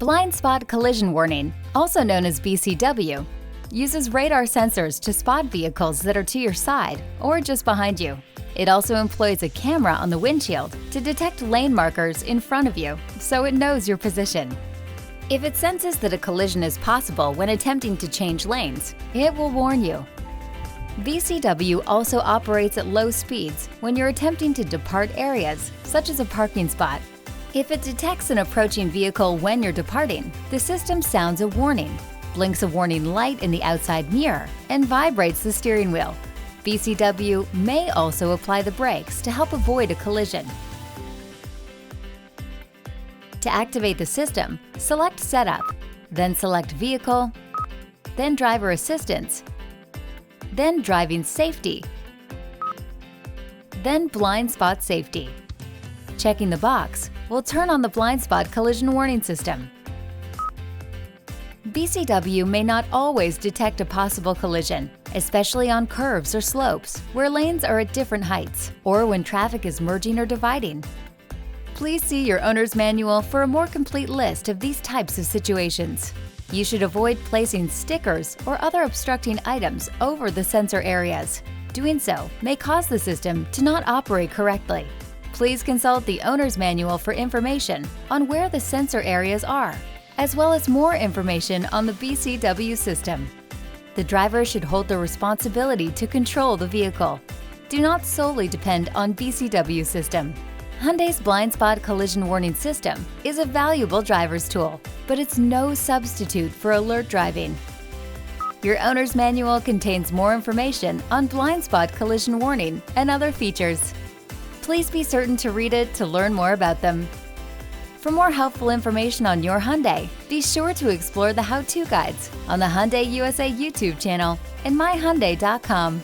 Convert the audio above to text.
Blind spot collision warning, also known as BCW, uses radar sensors to spot vehicles that are to your side or just behind you. It also employs a camera on the windshield to detect lane markers in front of you, so it knows your position. If it senses that a collision is possible when attempting to change lanes, it will warn you. BCW also operates at low speeds when you're attempting to depart areas, such as a parking spot. If it detects an approaching vehicle when you're departing, the system sounds a warning, blinks a warning light in the outside mirror, and vibrates the steering wheel. BCW may also apply the brakes to help avoid a collision. To activate the system, select Setup, then select Vehicle, then Driver Assistance, then Driving Safety, then Blind Spot Safety. Checking the box will turn on the blind spot collision warning system. BCW may not always detect a possible collision, especially on curves or slopes where lanes are at different heights or when traffic is merging or dividing. Please see your owner's manual for a more complete list of these types of situations. You should avoid placing stickers or other obstructing items over the sensor areas. Doing so may cause the system to not operate correctly. Please consult the owner's manual for information on where the sensor areas are, as well as more information on the BCW system. The driver should hold the responsibility to control the vehicle. Do not solely depend on BCW system. Hyundai's blind spot collision warning system is a valuable driver's tool, but it's no substitute for alert driving. Your owner's manual contains more information on blind spot collision warning and other features. Please be certain to read it to learn more about them. For more helpful information on your Hyundai, be sure to explore the how-to guides on the Hyundai USA YouTube channel and myhyundai.com.